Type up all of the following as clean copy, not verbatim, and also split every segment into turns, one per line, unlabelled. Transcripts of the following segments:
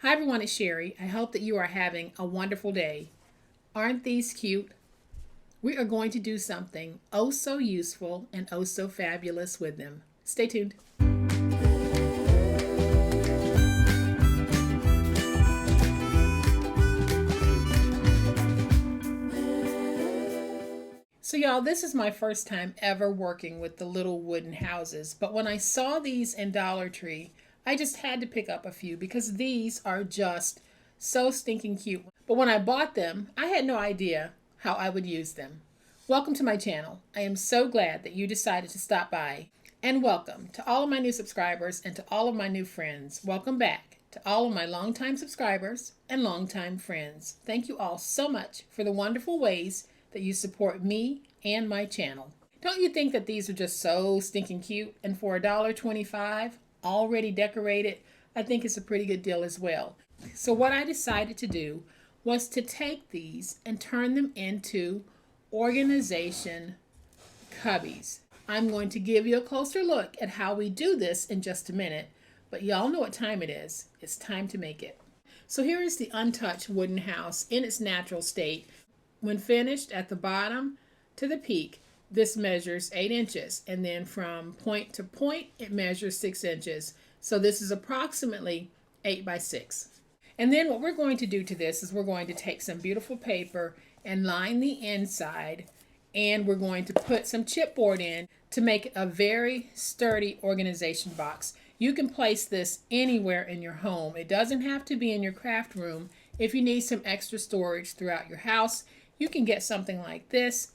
Hi everyone, it's Sherry. I hope that you are having a wonderful day. Aren't these cute? We are going to do something oh so useful and oh so fabulous with them. Stay tuned. So y'all, this is my first time ever working with the little wooden houses, but when I saw these in Dollar Tree, I just had to pick up a few because these are just so stinking cute. But when I bought them, I had no idea how I would use them. Welcome to my channel. I am so glad that you decided to stop by. And welcome to all of my new subscribers and to all of my new friends. Welcome back to all of my longtime subscribers and longtime friends. Thank you all so much for the wonderful ways that you support me and my channel. Don't you think that these are just so stinking cute? And for $1.25, already decorated, I think it's a pretty good deal as well. So what I decided to do was to take these and turn them into organization cubbies. I'm going to give you a closer look at how we do this in just a minute, but y'all know what time it is. It's time to make it. So here is the untouched wooden house in its natural state. When finished at the bottom to the peak, this measures 8 inches, and then from point to point, it measures 6 inches. So this is approximately 8 by 6. And then what we're going to do to this is we're going to take some beautiful paper and line the inside, and we're going to put some chipboard in to make it a very sturdy organization box. You can place this anywhere in your home. It doesn't have to be in your craft room. If you need some extra storage throughout your house, you can get something like this,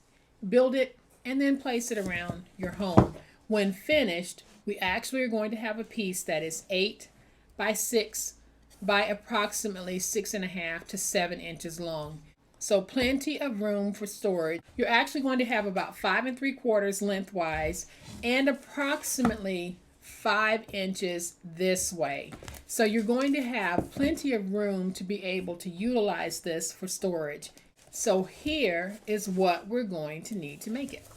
build it, and then place it around your home. When finished, we actually are going to have a piece that is 8 by 6 by approximately 6.5 to 7 inches long. So plenty of room for storage. You're actually going to have about 5 3/4 lengthwise and approximately 5 inches this way. So you're going to have plenty of room to be able to utilize this for storage. So here is what we're going to need to make it.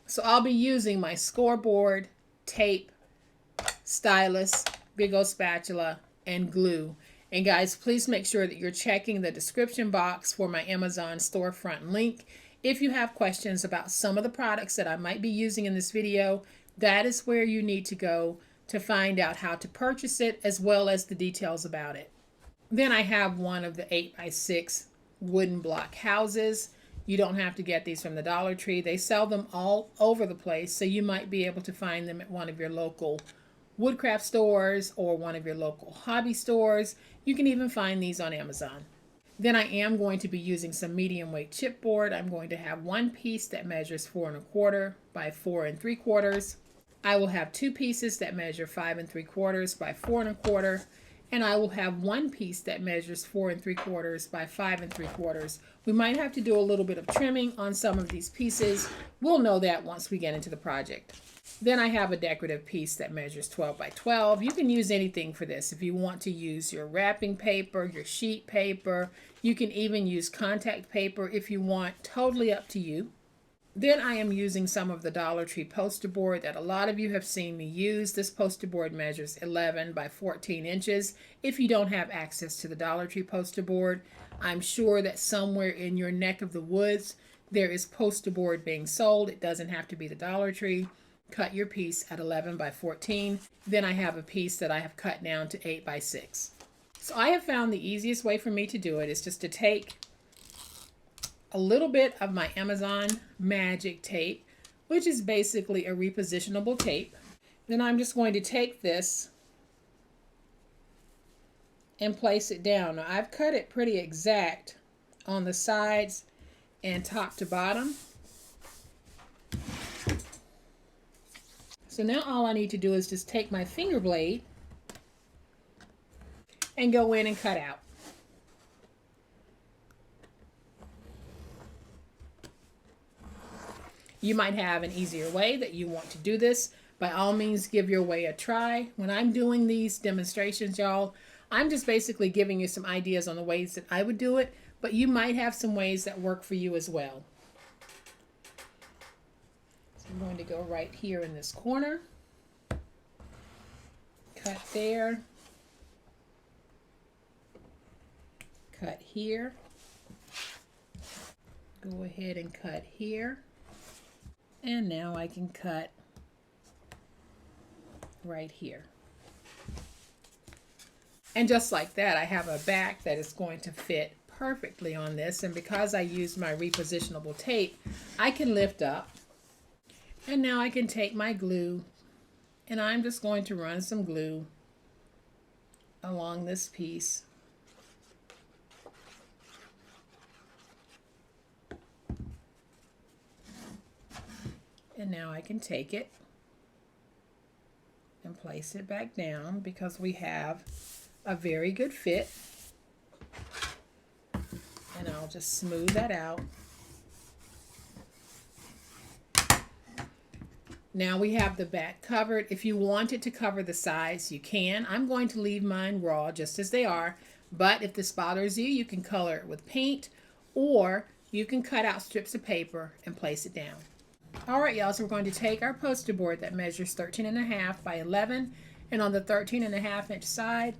So I'll be using my scoreboard, tape, stylus, big old spatula, and glue. And guys, please make sure that you're checking the description box for my Amazon storefront link. If you have questions about some of the products that I might be using in this video, that is where you need to go to find out how to purchase it as well as the details about it. Then I have one of the 8 by 6 wooden block houses. You don't have to get these from the Dollar Tree. They sell them all over the place, so you might be able to find them at one of your local woodcraft stores or one of your local hobby stores. You can even find these on Amazon. Then I am going to be using some medium weight chipboard. I'm going to have one piece that measures 4 1/4 by 4 3/4. I will have two pieces that measure 5 3/4 by 4 1/4. And I will have one piece that measures 4 3/4 by 5 3/4. We might have to do a little bit of trimming on some of these pieces. We'll know that once we get into the project. Then I have a decorative piece that measures 12 by 12. You can use anything for this. If you want to use your wrapping paper, your sheet paper, you can even use contact paper if you want, totally up to you. Then I am using some of the Dollar Tree poster board that a lot of you have seen me use. This poster board measures 11 by 14 inches. If you don't have access to the Dollar Tree poster board, I'm sure that somewhere in your neck of the woods there is poster board being sold. It doesn't have to be the Dollar Tree. Cut your piece at 11 by 14. Then I have a piece that I have cut down to 8 by 6. So I have found the easiest way for me to do it is just to take a little bit of my Amazon Magic tape, which is basically a repositionable tape. Then I'm just going to take this and place it down. Now I've cut it pretty exact on the sides and top to bottom. So now all I need to do is just take my finger blade and go in and cut out. You might have an easier way that you want to do this. By all means, give your way a try. When I'm doing these demonstrations, y'all, I'm just basically giving you some ideas on the ways that I would do it, but you might have some ways that work for you as well. So I'm going to go right here in this corner, cut there, cut here. Go ahead and cut here. And now I can cut right here. And just like that, I have a back that is going to fit perfectly on this. And because I used my repositionable tape, I can lift up. And now I can take my glue, and I'm just going to run some glue along this piece. And now I can take it and place it back down because we have a very good fit. And I'll just smooth that out. Now we have the back covered. If you wanted to cover the sides, you can. I'm going to leave mine raw just as they are, but if this bothers you, you can color it with paint, or you can cut out strips of paper and place it down. All right, y'all, so we're going to take our poster board that measures 13.5 by 11, and on the 13.5 inch side,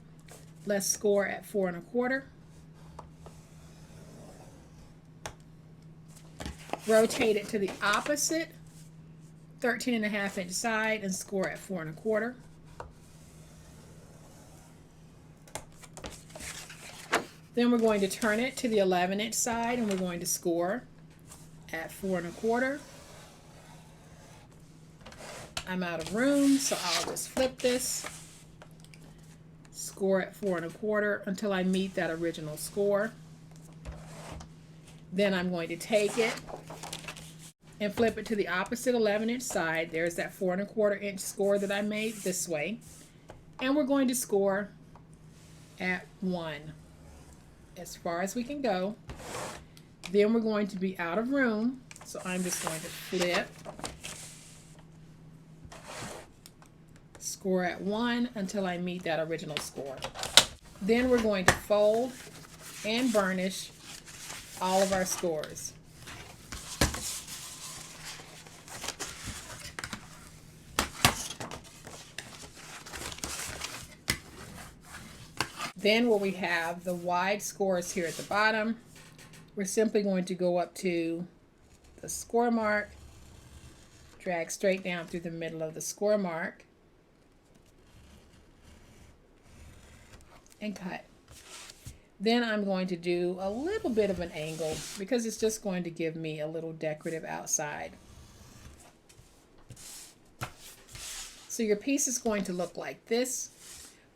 let's score at 4 1/4. Rotate it to the opposite 13.5 inch side and score at 4 1/4. Then we're going to turn it to the 11 inch side and we're going to score at 4 1/4. I'm out of room, so I'll just flip this, score at 4 1/4 until I meet that original score. Then I'm going to take it and flip it to the opposite 11 inch side. There's that 4 1/4 inch score that I made this way. And we're going to score at 1, as far as we can go. Then we're going to be out of room, so I'm just going to flip, score at 1 until I meet that original score. Then we're going to fold and burnish all of our scores. Then where we have the wide scores here at the bottom, we're simply going to go up to the score mark, drag straight down through the middle of the score mark, and cut. Then I'm going to do a little bit of an angle because it's just going to give me a little decorative outside. So your piece is going to look like this.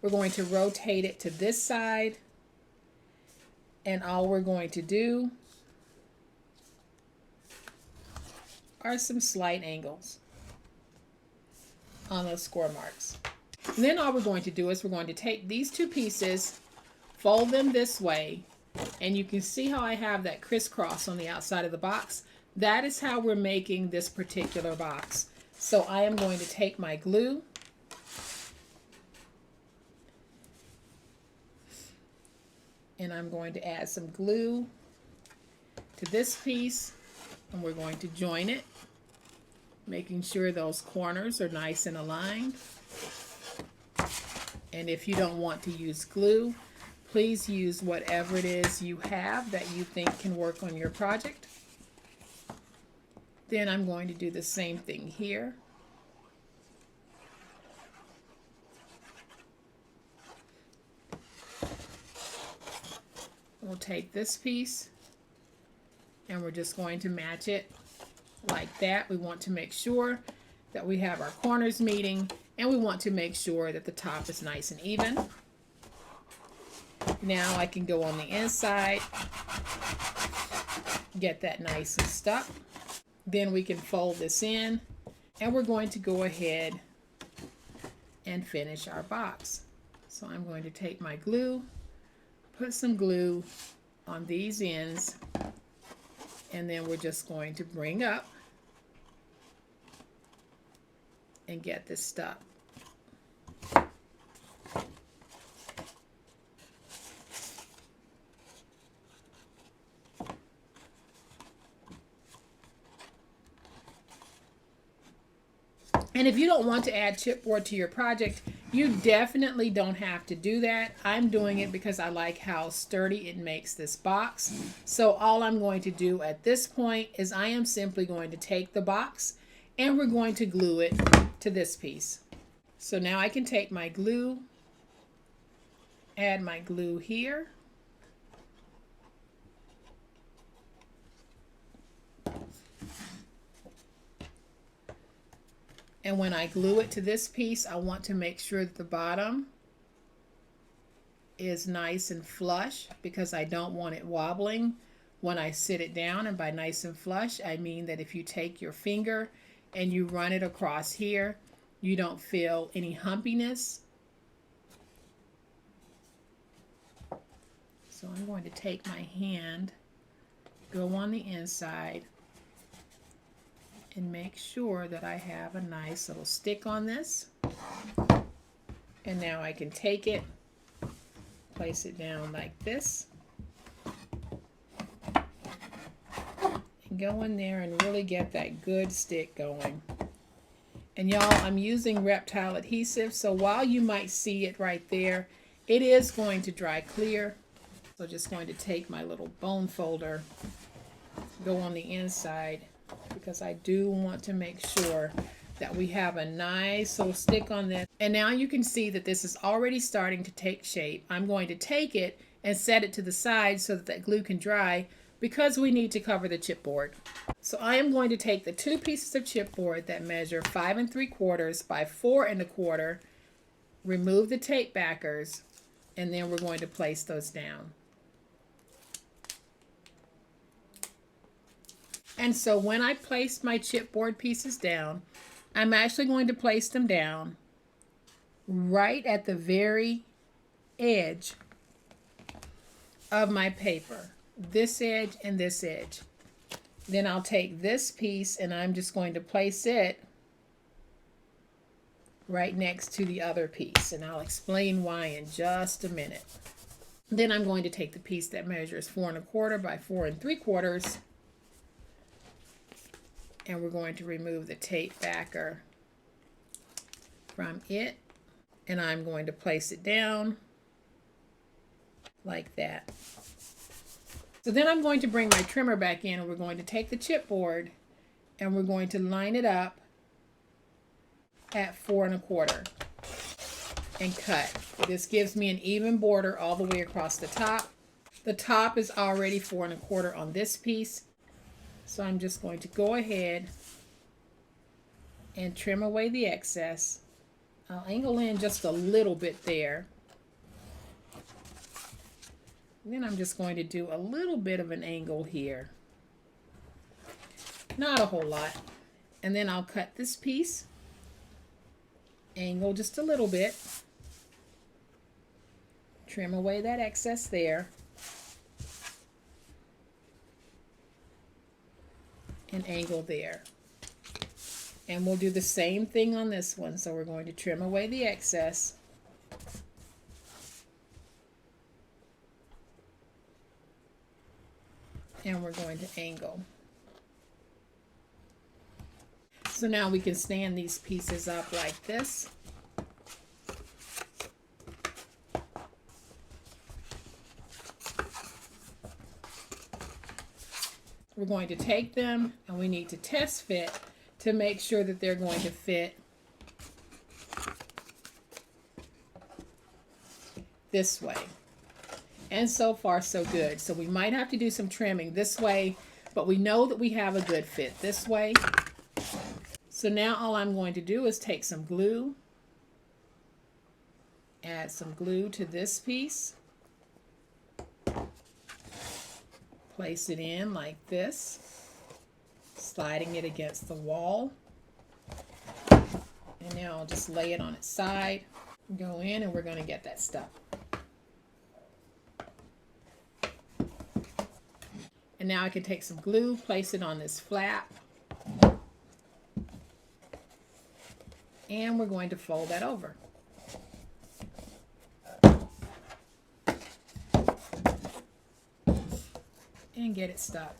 We're going to rotate it to this side, and all we're going to do are some slight angles on those score marks. And then all we're going to do is we're going to take these two pieces, fold them this way, and you can see how I have that crisscross on the outside of the box. That is how we're making this particular box. So I am going to take my glue, and I'm going to add some glue to this piece, and we're going to join it, making sure those corners are nice and aligned. And if you don't want to use glue, please use whatever it is you have that you think can work on your project. Then I'm going to do the same thing here. We'll take this piece and we're just going to match it like that. We want to make sure that we have our corners meeting, and we want to make sure that the top is nice and even. Now I can go on the inside, get that nice and stuck. Then we can fold this in, and we're going to go ahead and finish our box. So I'm going to take my glue, put some glue on these ends, and then we're just going to bring up and get this stuck. And if you don't want to add chipboard to your project, you definitely don't have to do that. I'm doing it because I like how sturdy it makes this box. So all I'm going to do at this point is I am simply going to take the box and we're going to glue it to this piece. So now I can take my glue, add my glue here. And when I glue it to this piece, I want to make sure that the bottom is nice and flush because I don't want it wobbling when I sit it down. And by nice and flush, I mean that if you take your finger and you run it across here, you don't feel any humpiness. So I'm going to take my hand, go on the inside, and make sure that I have a nice little stick on this. And now I can take it, place it down like this, and go in there and really get that good stick going. And y'all, I'm using Reptile adhesive, so while you might see it right there, it is going to dry clear. So just going to take my little bone folder, go on the inside, because I do want to make sure that we have a nice little stick on this. And now you can see that this is already starting to take shape. I'm going to take it and set it to the side so that that glue can dry because we need to cover the chipboard. So I am going to take the 2 pieces of chipboard that measure 5 3/4 by 4 1/4, remove the tape backers, and then we're going to place those down. And so when I place my chipboard pieces down, I'm actually going to place them down right at the very edge of my paper. This edge and this edge. Then I'll take this piece and I'm just going to place it right next to the other piece. And I'll explain why in just a minute. Then I'm going to take the piece that measures 4 1/4 by 4 3/4. And we're going to remove the tape backer from it. And I'm going to place it down like that. So then I'm going to bring my trimmer back in and we're going to take the chipboard and we're going to line it up at 4 1/4 and cut. This gives me an even border all the way across the top. The top is already 4 1/4 on this piece. So I'm just going to go ahead and trim away the excess. I'll angle in just a little bit there. And then I'm just going to do a little bit of an angle here. Not a whole lot. And then I'll cut this piece, angle just a little bit, trim away that excess there, and angle there. And we'll do the same thing on this one. So we're going to trim away the excess. And we're going to angle. So now we can stand these pieces up like this. We're going to take them and we need to test fit to make sure that they're going to fit this way. And so far so good. So we might have to do some trimming this way, but we know that we have a good fit this way. So now all I'm going to do is take some glue, add some glue to this piece, place it in like this, sliding it against the wall. And now I'll just lay it on its side, go in, and we're going to get that stuck. And now I can take some glue, place it on this flap, and we're going to fold that over. And get it stuck.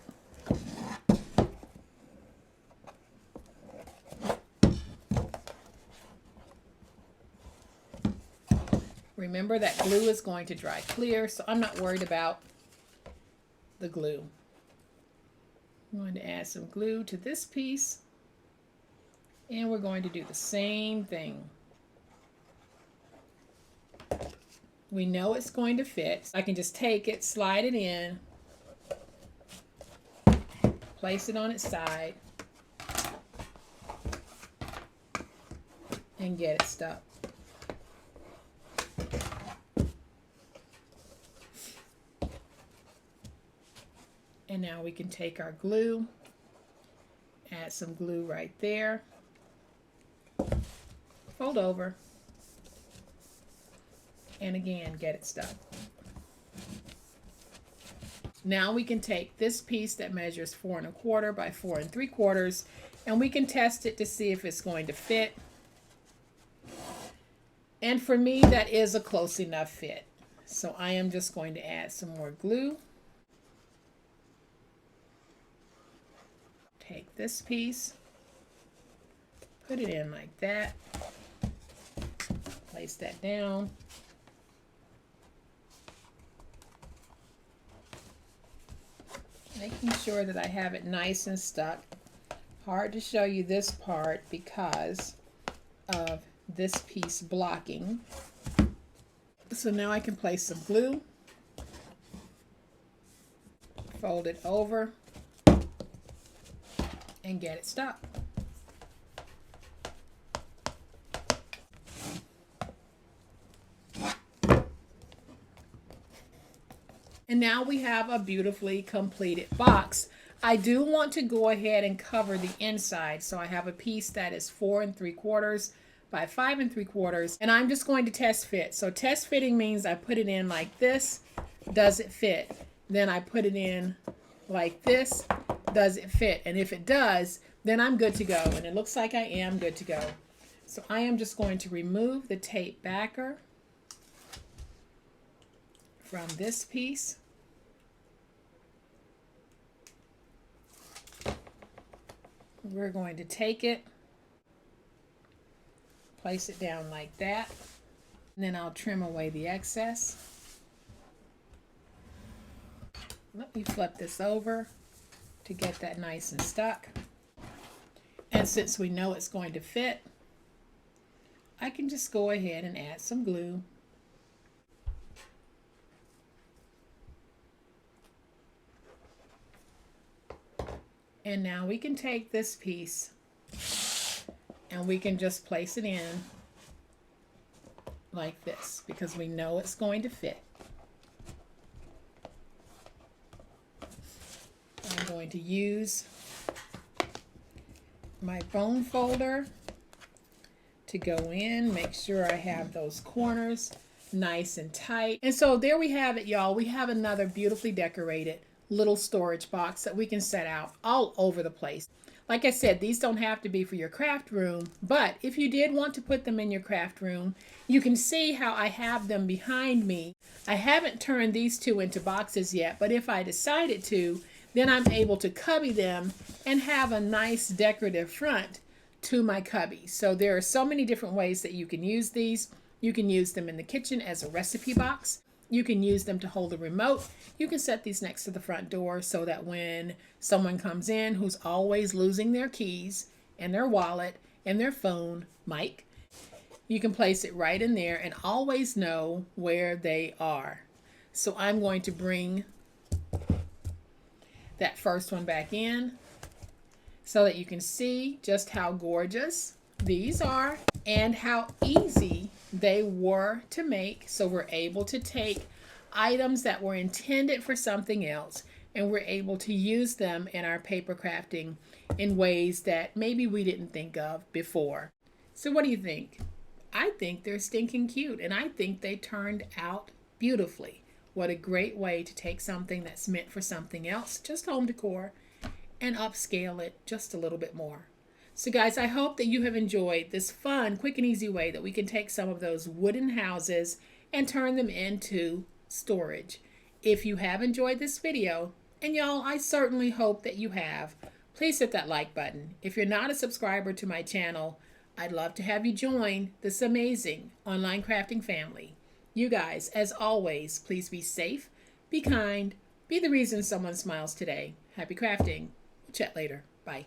Remember that glue is going to dry clear, so I'm not worried about the glue. I'm going to add some glue to this piece, and we're going to do the same thing. We know it's going to fit. I can just take it, slide it in, place it on its side, and get it stuck. And now we can take our glue, add some glue right there, fold over, and again get it stuck. Now we can take this piece that measures 4 1/4 by 4 3/4 and we can test it to see if it's going to fit. And for me, that is a close enough fit. So I am just going to add some more glue. Take this piece, put it in like that, place that down. Making sure that I have it nice and stuck. Hard to show you this part because of this piece blocking. So now I can place some glue, fold it over, and get it stuck. And now we have a beautifully completed box. I do want to go ahead and cover the inside. So I have a piece that is 4 3/4 by 5 3/4, and I'm just going to test fit. So test fitting means I put it in like this. Does it fit? Then I put it in like this. Does it fit? And if it does, then I'm good to go. And it looks like I am good to go. So I am just going to remove the tape backer from this piece. We're going to take it, place it down like that, and then I'll trim away the excess. Let me flip this over to get that nice and stuck. And since we know it's going to fit, I can just go ahead and add some glue. And now we can take this piece and we can just place it in like this because we know it's going to fit. I'm going to use my bone folder to go in, make sure I have those corners nice and tight. And so there we have it, y'all. We have another beautifully decorated little storage box that we can set out all over the place. Like I said, these don't have to be for your craft room, but if you did want to put them in your craft room, you can see how I have them behind me. I haven't turned these two into boxes yet, but if I decided to, then I'm able to cubby them and have a nice decorative front to my cubby. So there are so many different ways that you can use these. You can use them in the kitchen as a recipe box. You can use them to hold a remote. You can set these next to the front door so that when someone comes in who's always losing their keys and their wallet and their phone, Mike, you can place it right in there and always know where they are. So I'm going to bring that first one back in so that you can see just how gorgeous these are and how easy they were to make. So we're able to take items that were intended for something else and we're able to use them in our paper crafting in ways that maybe we didn't think of before. So what do you think? I think they're stinking cute and I think they turned out beautifully. What a great way to take something that's meant for something else, just home decor, and upscale it just a little bit more. So guys, I hope that you have enjoyed this fun, quick and easy way that we can take some of those wooden houses and turn them into storage. If you have enjoyed this video, and y'all, I certainly hope that you have, please hit that like button. If you're not a subscriber to my channel, I'd love to have you join this amazing online crafting family. You guys, as always, please be safe, be kind, be the reason someone smiles today. Happy crafting. We'll chat later. Bye.